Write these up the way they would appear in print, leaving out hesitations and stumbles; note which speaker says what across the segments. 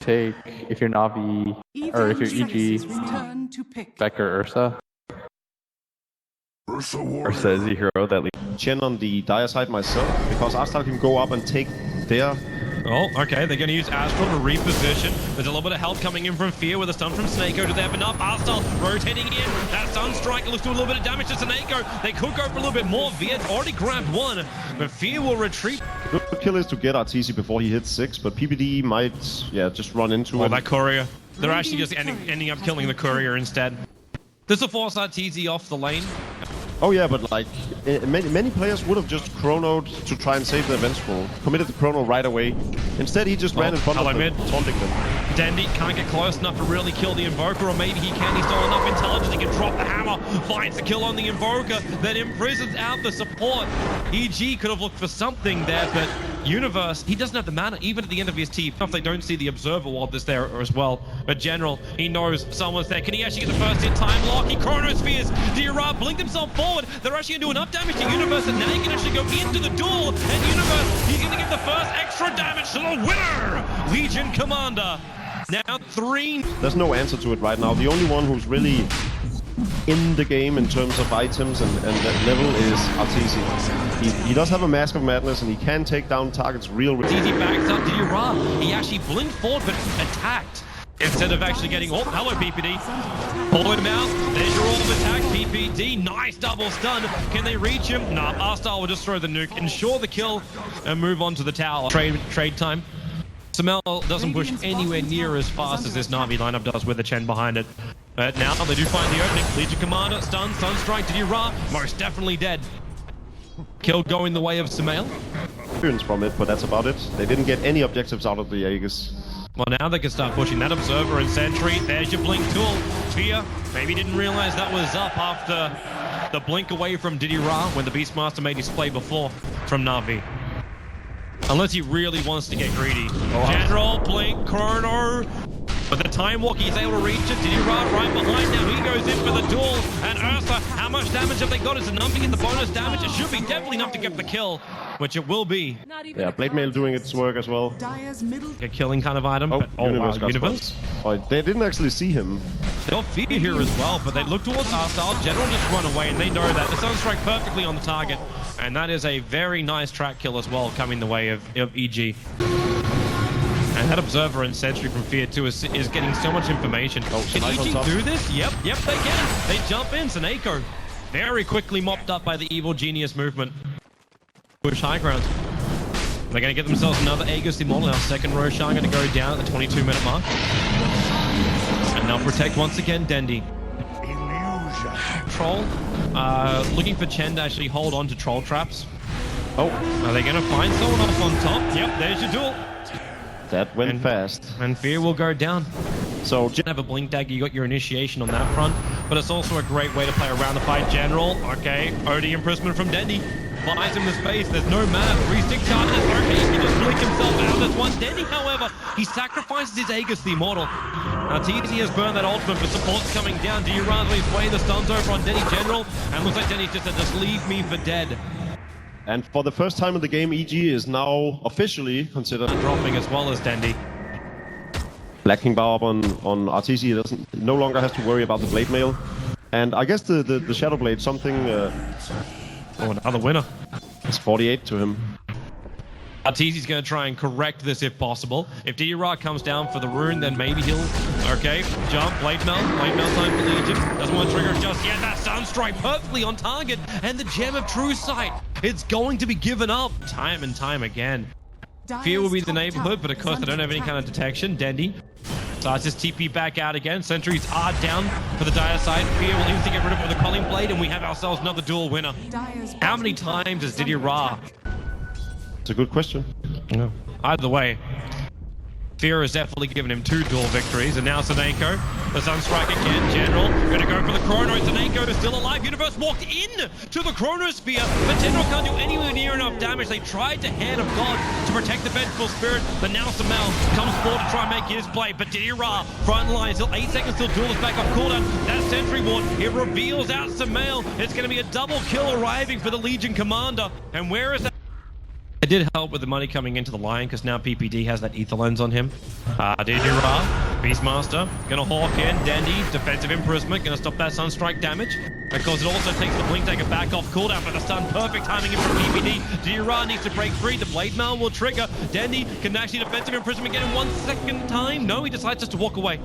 Speaker 1: take if you're Navi or if you're EG, Becker Ursa. Ursa is the hero that leads.
Speaker 2: Chen on the dire side myself, because Astral can go up and take their...
Speaker 3: Oh, okay, they're going to use Astral to reposition. There's a little bit of help coming in from Fear with a stun from SoNNeikO. Do they have enough? Astral rotating in. That stun strike looks to do a little bit of damage to SoNNeikO. They could go for a little bit more. Viet's already grabbed one, but Fear will retreat.
Speaker 2: The good kill is to get Arteezy before he hits 6, but PPD might, just run into him.
Speaker 3: That courier. They're actually just ending up killing the courier instead. This will force Arteezy off the lane.
Speaker 2: Oh yeah, but like, many players would have just chronoed to try and save the event scroll. Committed the chrono right away. Instead, he just ran in front of them, taunting them.
Speaker 3: Dendi can't get close enough to really kill the Invoker, or maybe he can. He's still enough intelligence. He can drop the hammer, finds the kill on the Invoker, then imprisons out the support. EG could have looked for something there, but Universe, he doesn't have the mana, even at the end of his TP. If they don't see the Observer Ward that's there as well. But General, he knows someone's there. Can he actually get the first hit time lock? He chronospheres. ditya-ra blinked himself forward. They're actually going to do enough damage to Universe, and now he can actually go into the duel. And Universe, he's going to give the first extra damage to the winner, Legion Commander. Now 3.
Speaker 2: There's no answer to it right now. The only one who's really in the game in terms of items and that level is Arteezy. He does have a Mask of Madness and he can take down targets real.
Speaker 3: Arteezy backs up ditya-ra. He actually blinked forward but attacked instead of actually getting... Oh, hello PPD. Pull him out. There's your orb attack, PPD. Nice double stun. Can they reach him? Nah, Arstar will just throw the nuke, ensure the kill, and move on to the tower. Trade time. SoNNeikO doesn't push anywhere near as fast as this Na'Vi lineup does with the Chen behind it. But now they do find the opening. Legion Commander, stun strike to ditya-ra. Most definitely dead. Kill going the way of SoNNeikO.
Speaker 2: Experience from it, but that's about it. They didn't get any objectives out of the Aegis.
Speaker 3: Well, now they can start pushing that Observer and Sentry. There's your blink tool. Fear, maybe didn't realize that was up after the blink away from ditya-ra when the Beastmaster made his play before from Na'Vi. Unless he really wants to get greedy. General, blink, chrono. But the time walk, he's able to reach it. ditya-ra right behind now. He goes in for the duel. And Ursa, how much damage have they got? Is enough to get the bonus damage? It should be definitely enough to get the kill, which it will be.
Speaker 2: Yeah, Blade Mail doing its work as well.
Speaker 3: A killing kind of item.
Speaker 2: Oh, Universe
Speaker 3: wow, Universe.
Speaker 2: Oh, they didn't actually see him.
Speaker 3: They'll Fear here as well, but they look towards Arstar. General just run away, and they know that. The Sun Strike perfectly on the target. And that is a very nice track kill as well, coming the way of EG. And that Observer and Sentry from Fear 2 is getting so much information. Oh, can EG do this? Yep, they can. They jump in. SoNNeikO very quickly mopped up by the Evil Genius movement. Push high ground. They're going to get themselves another Aegis Immortal. Our second Roshan going to go down at the 22-minute mark. And they'll protect once again Dendi. Troll. Looking for Chen to actually hold on to troll traps. Oh, are they going to find someone up on top? Yep, there's your duel.
Speaker 2: That went fast.
Speaker 3: And Fear will go down.
Speaker 2: So,
Speaker 3: have a blink dagger, you got your initiation on that front, but it's also a great way to play around the fight. General, okay, OD imprisonment from Dendi. Flies him to space, there's no mana, 3-6 charges, okay, he can just blink himself out as one. Dendi, however, he sacrifices his Aegis the Immortal. Arteezy has burned that ultimate, but support's coming down. ditya-ra his way, the stun's over on Dendi. General, and looks like Dendi's just said, just leave me for dead.
Speaker 2: And for the first time in the game, EG is now officially considered
Speaker 3: dropping as well as Dendi.
Speaker 2: Black King Bow up on Arteezy. No longer has to worry about the Blade Mail. And I guess the Shadow Blade, something...
Speaker 3: Oh, another winner.
Speaker 2: It's 48 to him.
Speaker 3: Arteezy's going to try and correct this if possible. If ditya-ra comes down for the rune, then maybe he'll... Okay, jump, Blade Mail time for Legion. Doesn't want to trigger just yet. That Sunstrike perfectly on target. And the Gem of True Sight. It's going to be given up time and time again. Fear will be the neighborhood, but of course they don't have any kind of detection. Dendi starts his TP back out again. Sentries are down for the dire side. Fear will instantly get rid of it with a Calling Blade, and we have ourselves another duel winner. How many times is ditya-ra?
Speaker 2: It's a good question.
Speaker 3: No. Either way, Fear has definitely given him 2 duel victories, and now SoNNeikO, the Sunstrike again. General, gonna go for the Chrono. SoNNeikO is still alive. Universe walked in to the Chronosphere, but General can't do anywhere near enough damage. They tried to Hand of God to protect the Vengeful Spirit, but now SoNNeikO comes forward to try and make his play. But ditya-ra, front line, still 8 seconds till duel is back off cooldown. That Sentry Ward, it reveals out SoNNeikO. It's gonna be a double kill arriving for the Legion Commander. And where is that? did help with the money coming into the line because now PPD has that ether lens on him. ditya-ra, Beastmaster, gonna hawk in. Dendi, defensive imprisonment, gonna stop that Sunstrike damage. Of course, it also takes the Blink Dagger back off cooldown for the stun. Perfect timing in from PPD. ditya-ra needs to break free. The Blade Mail will trigger. Dendi can actually defensive imprisonment get in 1 second time. No, he decides just to walk away.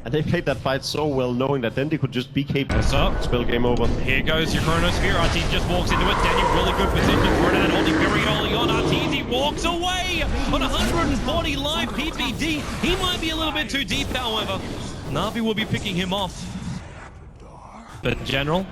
Speaker 2: And they played that fight so well, knowing that Dendi could just BK
Speaker 3: up?
Speaker 2: spell game over.
Speaker 3: Here goes your Chronosphere. Arteezy just walks into it. Dendi, really good position. Ferdinand only very early on. Arteezy walks away on 140 live PPD. He might be a little bit too deep, however. Na'Vi will be picking him off. But General...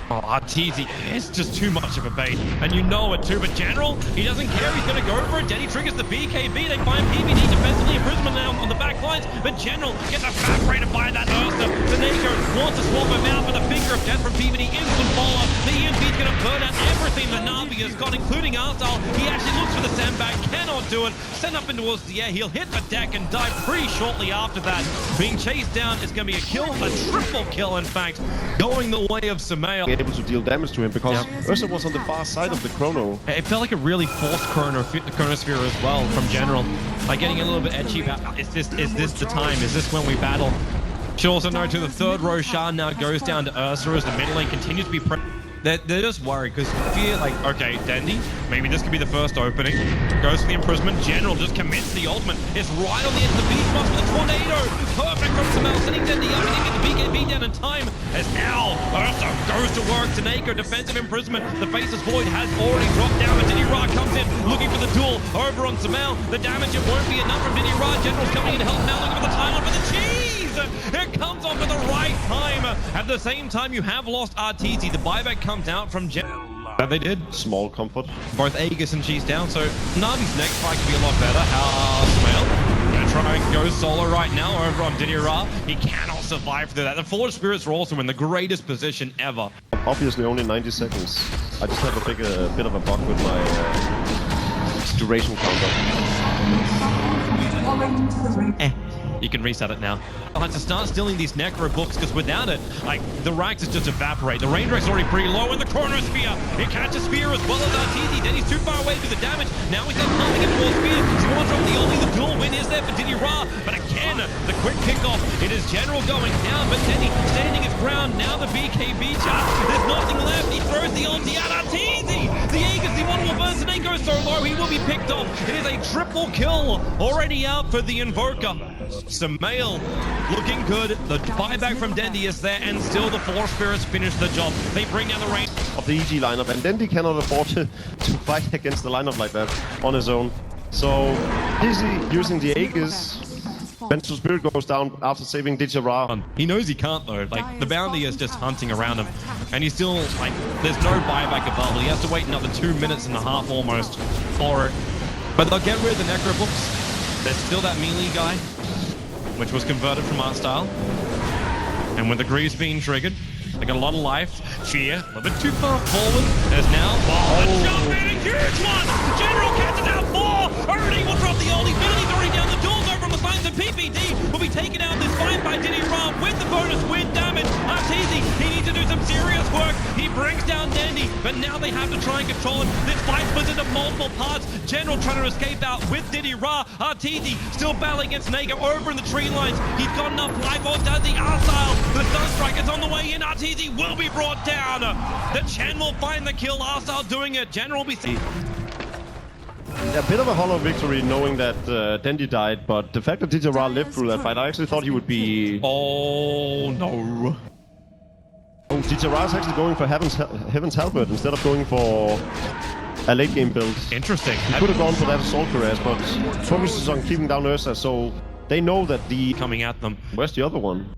Speaker 3: Oh, Arteezy is just too much of a bait, and you know it too, but General, he doesn't care, he's gonna go for it. Dendi triggers the BKB, they find PPD defensively imprisonment now on the back lines, but General gets evaporated by that Ursa. SoNNeikO wants to swap him out, but the finger of death from PPD instant follow. The EMP's gonna burn out everything that Na'Vi has got, including Arstyle. He actually looks for the sandbag, cannot do it, sent up into towards the air, he'll hit the deck and die pretty shortly after that. Being chased down is gonna be a kill, a triple kill in fact, going the way of SoNNeikO.
Speaker 2: Able to deal damage to him because Ursa was on the far side of the chrono.
Speaker 3: It felt like a really forced Chronosphere as well from General. Like getting a little bit edgy about, is this the time? Is this when we battle? Should also note to the third Roshan now goes down to Ursa as the mid lane continues to be they're just worried because fear like, okay, Dendi, maybe this could be the first opening. Goes for the imprisonment. General just commits the ultimate. It's right on the edge of the beast box with a tornado. Perfect from SoNNeikO, sending Dendi up and he gets the BKB down in time. As now Ursa goes to work. SoNNeikO defensive imprisonment. The Faceless Void has already dropped down, but ditya-ra comes in looking for the duel over on SoNNeikO. The damage, it won't be enough from ditya-ra. General's coming in to help now, looking for the timeline for the cheese. It comes off at the right time. At the same time, you have lost Arteezy. The buyback comes out from General. That they did.
Speaker 2: Small comfort.
Speaker 3: Both Aegis and Cheese down, so Na'Vi's next fight could be a lot better. SoNNeikO gonna try and go solo right now over on ditya-ra. He cannot survive through that. The Forge Spirits are also in the greatest position ever.
Speaker 2: Obviously only 90 seconds. I just have to take a bit of a bug with my duration counter.
Speaker 3: You can reset it now. I'll have to start stealing these Necro books because without it, like, the racks just evaporate. The range rack's already pretty low in the Chronosphere. It catches Sphere as well as Arteezy. Dendi's too far away for the damage. Now he's not pumping it towards Sphere. Spawn drop, the dual win is there for ditya-ra. But again, the quick pickoff. It is General going down, but Dendi standing his ground. Now the BKB charge. There's nothing left. He throws the ulti at Arteezy. The Aegis, the one will burn. SoNNeikO so low, he will be picked off. It is a triple kill already out for the Invoker. SoNNeikO looking good. The buyback from Dendi is there, and still the Force Spirits finish the job. They bring down the range
Speaker 2: of the EG lineup, and Dendi cannot afford to fight against the lineup like that on his own. So easy using the Aegis. Vengeful Spirit goes down after saving ditya-ra.
Speaker 3: He knows he can't though. Like, the bounty is just hunting around him, and he's still like, there's no buyback available. He has to wait another 2 minutes and a half almost for it. But they'll get rid of the Necro books. There's still that melee guy, which was converted from Arstyle. And with the Greaves being triggered, they got a lot of life. Fear, a little bit too far forward. There's now, the jump in, a huge one! General catches out 4! Already will drop the only ability, already down the duels over on the sides of PPD. Will be taken out this fight by ditya-ra with the bonus win damage. Arteezy, he needs to do some serious work. He brings down Dendi, but now they have to try and control him. This fight split into multiple parts. General trying to escape out with ditya-ra. Arteezy still battling against SoNNeikO over in the tree lines. He's got enough life, or does he? Arstyle, the Sunstrike is on the way in. Arteezy will be brought down. The Chen will find the kill. Arstyle doing it. General will be seen.
Speaker 2: A bit of a hollow victory knowing that Dendi died, but the fact that ditya-ra lived through that fight, I actually thought he would be...
Speaker 3: Oh, no.
Speaker 2: Oh, ditya-ra is actually going for Heaven's Halberd instead of going for a late game build.
Speaker 3: Interesting.
Speaker 2: He could have gone for that Assault Cuirass, but focuses on keeping down Ursa, so they know that the...
Speaker 3: Coming at them.
Speaker 2: Where's the other one?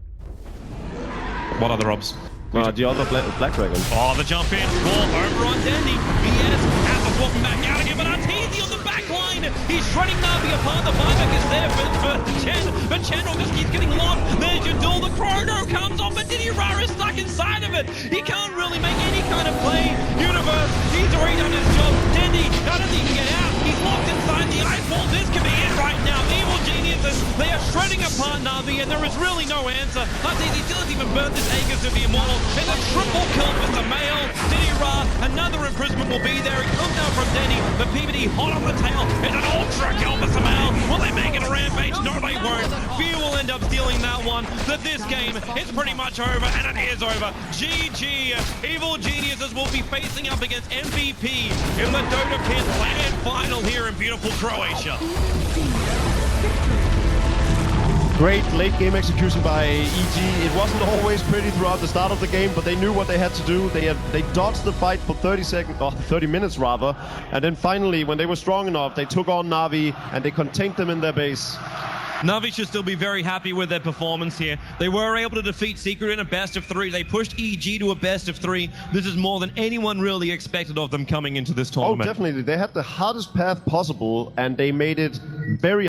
Speaker 3: What other obs?
Speaker 2: The other Black Dragon.
Speaker 3: Oh, the jump in. Ball over on Dendi. BS has to walk back out again, but Arteezy on the back line. He's shredding Na'Vi apart. The buyback is there for Chen, but General just keeps getting locked. There's your duel. The chrono comes off, but ditya-ra is stuck inside of it. He can't really make any kind of play. Universe, he's already done his job. Dendi, how does he get out? He's locked inside the ice wall. This could be it right now. Evil geniuses, they are shredding apart apart Na'Vi, and there is really no answer. Arteezy still hasn't even burnt this Aegis to the Immortal. It's a triple kill for Samael. ditya-ra, another imprisonment will be there. It comes down from Dendi, but PBD hot on the tail. It's an ultra kill for Samael. Will they make it a rampage? No, they won't. Few will end up stealing that one. But this game is pretty much over, and it is over. GG. Evil Geniuses will be facing up against MVP in the Dota Pit Land Final here in beautiful Croatia.
Speaker 2: Great late game execution by EG. It wasn't always pretty throughout the start of the game, but they knew what they had to do. They dodged the fight for 30 minutes rather, and then finally, when they were strong enough, they took on Na'Vi and they contained them in their base.
Speaker 3: Na'Vi should still be very happy with their performance here. They were able to defeat Secret in a best of 3. They pushed EG to a best of 3. This is more than anyone really expected of them coming into this tournament.
Speaker 2: Oh, definitely. They had the hardest path possible, and they made it very